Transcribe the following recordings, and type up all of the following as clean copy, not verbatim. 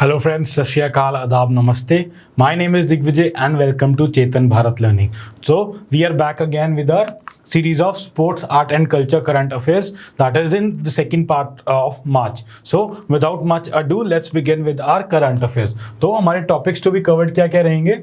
Hello friends, Sat Shri Akal, Adab, Namaste. My name is Digvijay and welcome to Chetan Bharat Learning. So we are back again with our series of sports, art and culture current affairs that is in the second part of March. So without much ado, let's begin with our current affairs. तो हमारे topics to be covered क्या क्या रहेंगे?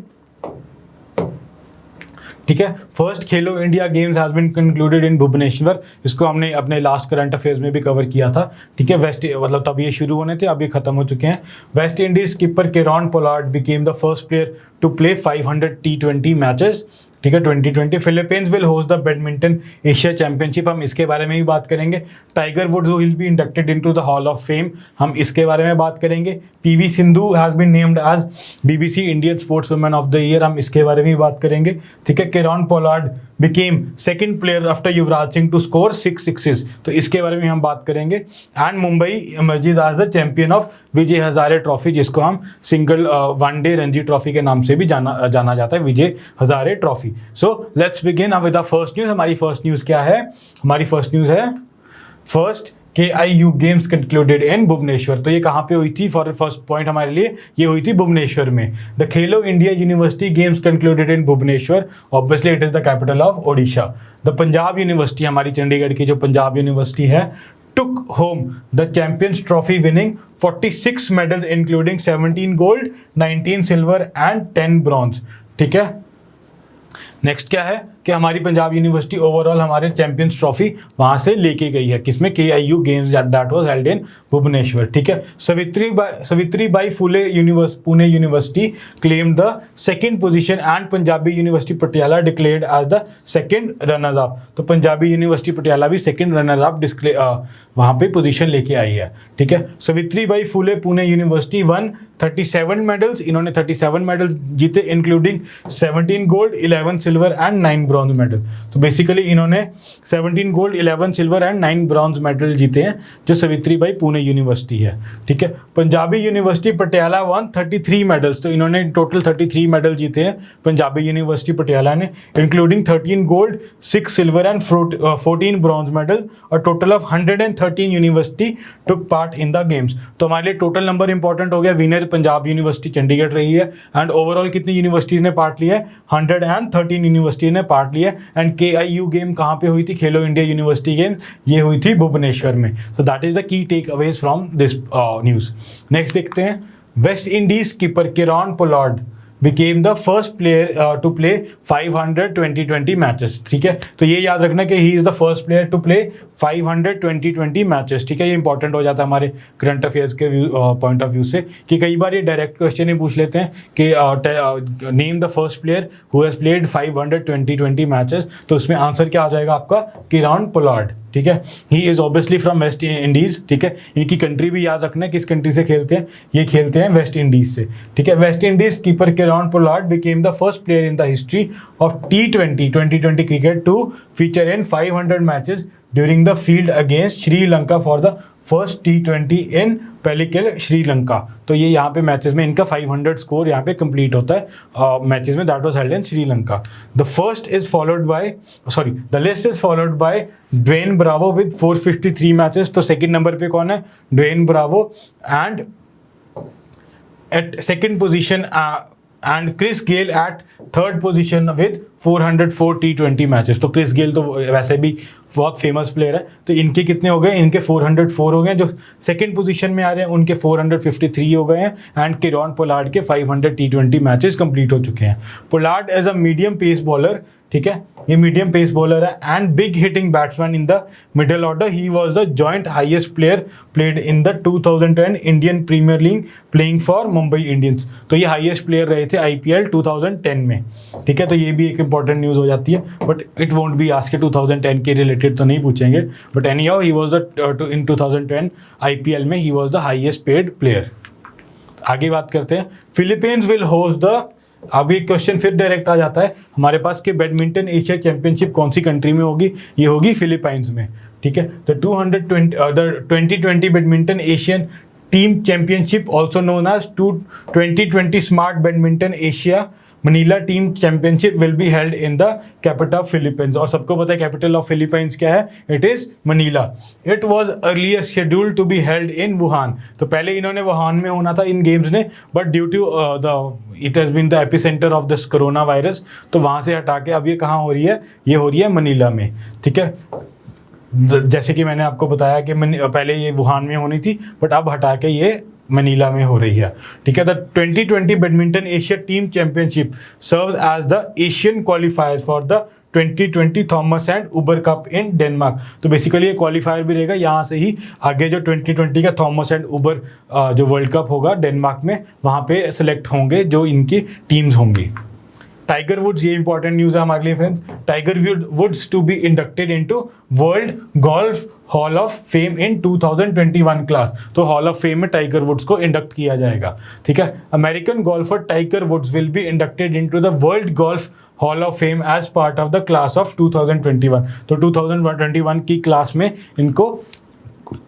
ठीक है, first Khelo India games has been concluded in Bhubaneswar. इसको हमने अपने लास्ट करंट अफेयर्स में भी कवर किया था. ठीक है, वेस्ट मतलब तब ये शुरू होने थे, अब ये खत्म हो चुके हैं. West Indies skipper Kieron Pollard became the first player to play 500 T20 matches. ठीक है, 2020. Philippines will host the badminton Asia championship, हम इसके बारे में भी बात करेंगे. Tiger Woods will be inducted into the hall of fame, हम इसके बारे में बात करेंगे. PV Sindhu has been named as BBC Indian sports women of the year, हम इसके बारे में भी बात करेंगे. ठीक है, Kieron Pollard became second player after Yuvraj Singh to score 6 sixes, तो इसके बारे में हम बात करेंगे. And Mumbai emerges as the champion of Vijay Hazare trophy, जिसको हम single one day Ranji trophy के नाम से भी जाना जाता है, Vijay Hazare trophy. So let's begin with the first news. हमारी फर्स्ट न्यूज़ क्या है? हमारी फर्स्ट न्यूज़ है first KIU games concluded in Bhubaneswar. तो ये कहाँ पे हुई थी? फॉर फर्स्ट पॉइंट हमारे लिए ये हुई थी भुवनेश्वर में. The Khelo India university games concluded in Bhubaneswar, obviously it is the capital of Odisha. The Punjab university, हमारी चंडीगढ़ की जो पंजाब यूनिवर्सिटी है, took home the Champions Trophy winning 46 medals including 17 gold, 19 silver and 10 bronze. ठीक है, नेक्स्ट क्या है कि हमारी पंजाब यूनिवर्सिटी ओवरऑल हमारे चैंपियंस ट्रॉफी वहाँ से लेके गई है. किसमें? KIU games that was held in Bhubaneswar. ठीक है, Savitribai Phule Pune university claim the second position and Punjabi university Patiala declared as the second runners up. तो पंजाबी यूनिवर्सिटी पटियाला भी सेकंड रनर्स अप वहाँ पे पोजीशन लेके आई है. ठीक है, Savitribai Phule Pune university one 37 medals, इन्होंने 37 मेडल जीते including 17 gold, 11 silver and 9 bronze medal. तो बेसिकली इन्होंने 17 gold, 11 silver and 9 bronze medal जीते हैं, जो सावित्रीबाई पुणे यूनिवर्सिटी है. ठीक है, Punjabi university Patiala one 33 medals, तो इन्होंने टोटल 33 मेडल जीते हैं पंजाबी यूनिवर्सिटी पटियाला ने, including 13 gold, 6 silver and 14 bronze medal, और total of 113 university took part in the games. तो हमारे लिए टोटल नंबर इंपॉर्टेंट हो गया. विनर पंजाब यूनिवर्सिटी चंडीगढ़ रही है, एंड ओवरऑल कितनी यूनिवर्सिटीज ने पार्ट लिया है? 113 यूनिवर्सिटी ने पार्ट लिया. एंड KIU गेम कहाँ पे हुई थी? खेलो इंडिया यूनिवर्सिटी गेम, ये हुई थी भुवनेश्वर में. So that is the key takeaways from this news. Next देखते हैं. West Indies keeper Kieron Pollard became the first player to play 500 2020 matches. ठीक है, तो ये याद रखना कि he is the first player to play 500 2020 matches. ठीक है, ये इंपॉर्टेंट हो जाता है हमारे करंट अफेयर्स के पॉइंट ऑफ व्यू से, कि कई बार ये डायरेक्ट क्वेश्चन ही पूछ लेते हैं कि name the first player who has played 500 2020 matches. तो उसमें आंसर क्या आ जाएगा आपका? Kieron Pollard. ठीक है, he is obviously from West Indies. ठीक है, इनकी कंट्री भी याद रखना है, किस कंट्री से खेलते हैं. ये खेलते हैं वेस्ट इंडीज़ से. ठीक है, West Indies keeper Kieron Pollard became the first player in the history of T20 2020 cricket to feature in 500 matches during the field against Sri Lanka for the first T20 in Pellicle, Sri Lanka. तो ये यहाँ पे matches में इनका 500 score यहाँ पे complete होता है मैचेस में, that was held in Sri Lanka. The first is followed by the list is followed by Dwayne Bravo with 453 matches. तो सेकंड नंबर पे कौन है? Dwayne Bravo. And at second position and Chris Gayle at third position with 404 T20 matches. तो Chris Gayle तो वैसे भी बहुत famous player है, तो इनके कितने हो गए? इनके 404 हो गए. जो सेकंड पोजीशन में आ रहे हैं उनके 453 हो गए हैं. एंड केरॉन पोलार्ड के 500 T20 मैचेस कंप्लीट हो चुके हैं. Pollard as a medium pace bowler, ठीक है, ये मीडियम पेस बॉलर है, and big hitting batsman in the middle order. He was the joint highest player played in the 2010 Indian premier league playing for Mumbai Indians. तो ये highest player रहे थे IPL 2010 में. ठीक है, तो ये भी एक इंपॉर्टेंट न्यूज़ हो जाती है, but it won't be ask के 2010 के रिलेटेड तो नहीं पूछेंगे. But any how he was the in 2010 IPL में ही was the highest paid player. आगे बात करते हैं. फिलीपींस विल होस्ट द, अभी क्वेश्चन फिर डायरेक्ट आ जाता है हमारे पास कि बैडमिंटन एशिया चैंपियनशिप कौन सी कंट्री में होगी? ये होगी फिलीपाइंस में. ठीक है, तो 2020 badminton Asian team championship also known as 2020 smart badminton Asia Manila team championship will be held in the capital of Philippines, और सबको पता है कैपिटल ऑफ फिलीपींस क्या है, it is Manila. It was earlier scheduled to be held in Wuhan, तो पहले इन्होंने Wuhan में होना था इन गेम्स ने, but due to it has been the epicentre of this corona virus, तो वहाँ से हटा के अब ये कहाँ हो रही है, ये हो रही है मनीला में, ठीक है। जैसे कि मैंने आपको बताया कि पहले ये वुहान में होनी थी, बट अब हटा के ये मनीला में हो रही है, ठीक है। The 2020 badminton Asia team championship serves as the Asian qualifiers for the 2020 Thomas and Uber cup in Denmark. तो बेसिकली ये क्वालिफायर भी रहेगा, यहाँ से ही आगे जो 2020 का थॉमस एंड उबर जो वर्ल्ड कप होगा डेनमार्क में, वहाँ पे सेलेक्ट होंगे जो इनकी टीम्स होंगी। टाइगर वुड्स, ये इंपॉर्टेंट न्यूज़ है हमारे लिए friends. Tiger Woods to be inducted into world golf hall of fame in 2021 class, तो हॉल ऑफ फेम में टाइगर वुड्स को इंडक्ट किया जाएगा, ठीक है। American golfer Tiger Woods will be inducted into the world golf hall of fame as part of the class of 2021, तो 2021 की class में इनको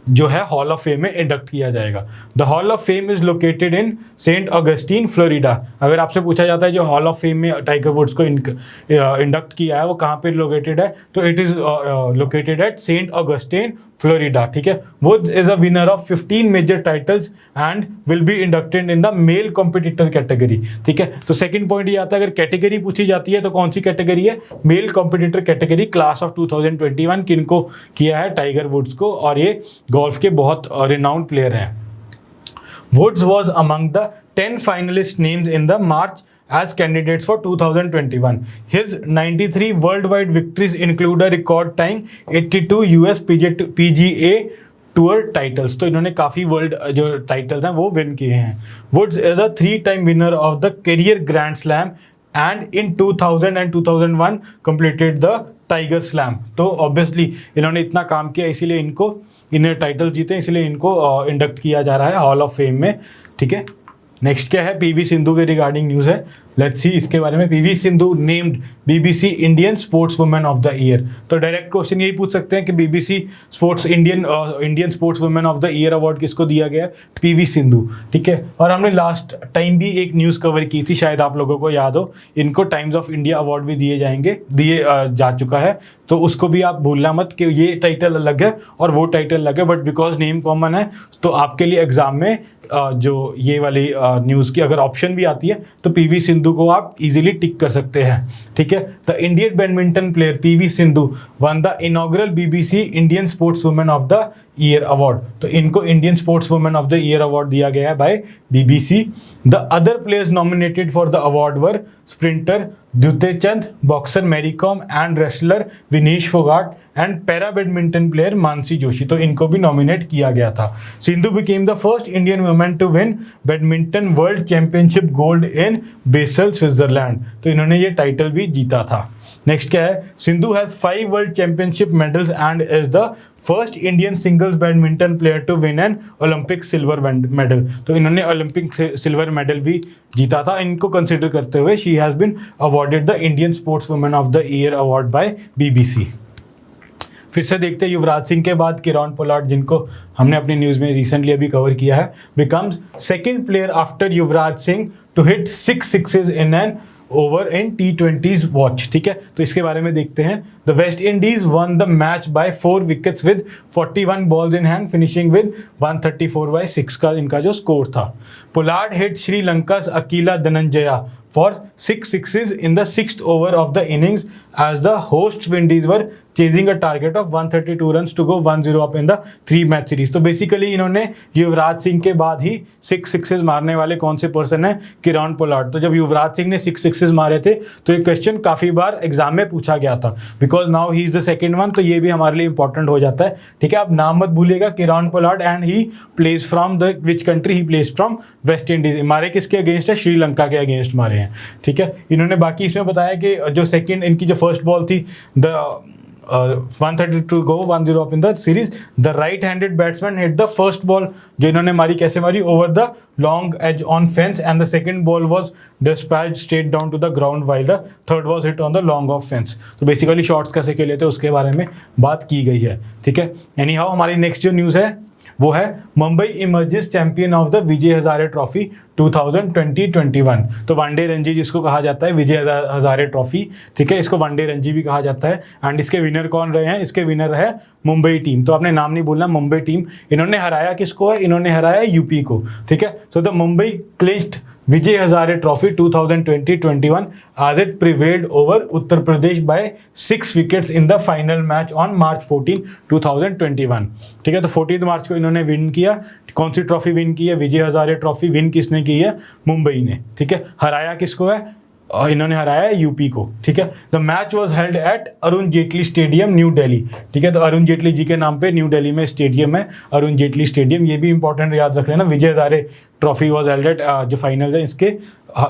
जो है हॉल ऑफ फेम में इंडक्ट किया जाएगा। The hall of fame is located in Saint Augustine Florida. अगर आपसे पूछा जाता है जो हॉल ऑफ फेम में टाइगर वुड्स को इंडक्ट किया है वो कहाँ पे लोकेटेड है, तो it is located at Saint Augustine Florida, ठीक है। Woods is a winner of 15 major titles and will be inducted in the male competitor category, ठीक है। तो सेकंड पॉइंट ये आता है, अगर कैटेगरी पूछी जाती है तो कौन सी कैटेगरी है, male competitor category, class of 2021 किनको किया है, टाइगर वुड्स को, और ये गोल्फ के बहुत रिनाउंड प्लेयर हैं। Woods was among the 10 finalist names in the March as candidates for 2021. His 93 worldwide victories include a record-tying 82 US PGA Tour titles. तो इन्होंने काफ़ी वर्ल्ड जो टाइटल्स हैं वो विन किए हैं। Woods is a 3-time winner of the Career Grand Slam and in 2000 and 2001 completed the Tiger Slam. तो obviously इन्होंने इतना काम किया इसीलिए इन्हें टाइटल जीते, इसलिए इनको इंडक्ट किया जा रहा है हॉल ऑफ फेम में, ठीक है। नेक्स्ट क्या है, पीवी सिंधु के रिगार्डिंग न्यूज़ है, लेट्स सी इसके बारे में। PV Sindhu named BBC Indian sports women of the year. तो डायरेक्ट क्वेश्चन यही पूछ सकते हैं कि BBC sports Indian sports women of the year award किसको दिया गया, पीवी सिंधु, ठीक है। और हमने लास्ट टाइम भी एक न्यूज़ कवर की थी, शायद आप लोगों को याद हो, इनको टाइम्स ऑफ इंडिया अवार्ड भी दिए जा चुका है, तो उसको भी आप भूलना मत कि ये टाइटल अलग है और वो टाइटल अलग है, बट बिकॉज नेम कॉमन है तो आपके लिए एग्जाम में जो ये वाली न्यूज़ की अगर ऑप्शन भी आती है तो पीवी सिंधु को आप इजीली टिक कर सकते हैं, ठीक है। The Indian badminton player PV Sindhu won the inaugural BBC Indian sports women of the year award, तो इनको Indian sports women of the year award दिया गया है by BBC. The other players nominated for the award were sprinter Dutee Chand, boxer Mary Kom and wrestler Vinesh Phogat and para badminton player Mansi Joshi, तो इनको भी nominate किया गया था। Sindhu became the first Indian women to win badminton world championship gold in Basel Switzerland, तो इन्होंने ये title भी जीता था। नेक्स्ट क्या है, Sindhu has 5 world championship medals and is the first Indian singles badminton player to win an Olympic silver medal, तो इन्होंने ओलंपिक सिल्वर मेडल भी जीता था। इनको कंसिडर करते हुए she has been awarded the Indian sports women of the year award bye BBC. फिर से देखते हैं युवराज सिंह के बाद किरण पोलार्ड, जिनको हमने अपनी न्यूज़ में रिसेंटली अभी कवर किया है, becomes second player after Yuvraj Singh to hit 6 sixes in an over in T20s watch, ठीक है। तो इसके बारे में देखते हैं। The West Indies won the match by 4 wickets with 41 balls in hand, finishing with 134/6 का इनका जो स्कोर था। Pollard hit Sri Lanka's Akila Dananjaya for 6 sixes in the 6th over of the innings as the hosts Windies were chasing a target of 132 runs to go 1-0 up in the 3-match series। तो basically इन्होंने युवराज सिंह के बाद ही 6 sixes मारने वाले कौन से person हैं, Kieron Pollard. तो जब युवराज सिंह ने 6 सिक्सेस मारे थे तो ये क्वेश्चन काफ़ी बार एग्जाम में पूछा गया था, because now he is the second one, तो ये भी हमारे लिए इंपॉर्टेंट हो जाता है, ठीक है। आप नाम मत भूलिएगा, Kieron Pollard, and he plays from the which country, he plays from West Indies. मारे किसके अगेंस्ट है, श्रीलंका के अगेंस्ट मारे हैं, ठीक है। इन्होंने बाकी इसमें बताया कि जो सेकंड इनकी जो फर्स्ट बॉल थी, the 132 to go 1-0 up in the series, the right handed batsman hit the first ball, जो इन्होंने मारी कैसे मारी, over the long edge on fence, and the second ball was dispatched straight down to the ground while the third was hit on the long off fence। तो basically shots कैसे खेले थे उसके बारे में बात की गई है, ठीक है। एनी हाउ हमारी नेक्स्ट जो न्यूज़ है वो है Mumbai emerges champion of the Vijay Hazare trophy 2020-21। तो वनडे रणजी जिसको कहा जाता है, विजय हजारे ट्रॉफी, ठीक है, इसको वनडे रणजी भी कहा जाता है। एंड इसके विनर कौन रहे हैं? इसके विनर है मुंबई टीम। तो आपने नाम नहीं बोलना, मुंबई टीम। इन्होंने हराया किसको है? इन्होंने हराया यूपी को, ठीक है। So the Mumbai clinched Vijay Hazare trophy 2020-21 as it prevailed over Uttar Pradesh by 6 wickets in the final match on March 14, 2021। ठीक है, तो 14 मार्च को इन्होंने विन किया। कौन सी ट्रॉफी विन की है? विजय हजारे ट्रॉफी। विन किसने की है? मुंबई ने, ठीक है। हराया किसको है? और इन्होंने हराया है यूपी को, ठीक है। The match was held eight Arun Jaitley stadium, New Delhi, ठीक है। तो अरुण जेटली जी के नाम पे न्यू दिल्ली में स्टेडियम है, अरुण जेटली स्टेडियम। ये भी इंपॉर्टेंट याद रख लेना। Vijay Hazare trophy was held at, जो फाइनल है इसके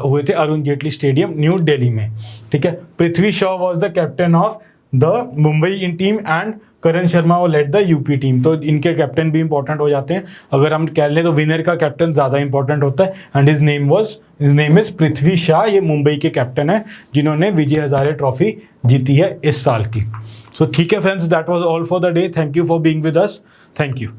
हुए थे अरुण जेटली स्टेडियम, न्यू दिल्ली में, ठीक है। Prithvi Shaw was the captain of the Mumbai in team and Karan Sharma वो लेड द यूपी टीम। तो इनके कैप्टन भी इंपॉर्टेंट हो जाते हैं। अगर हम कह लें तो विनर का कैप्टन ज़्यादा इंपॉर्टेंट होता है। And his name is Prithvi Shaw. ये मुंबई के कैप्टन है जिन्होंने विजय हजारे ट्रॉफी जीती है इस साल की। सो ठीक है friends, that was all for the day. Thank you for being with us. Thank you.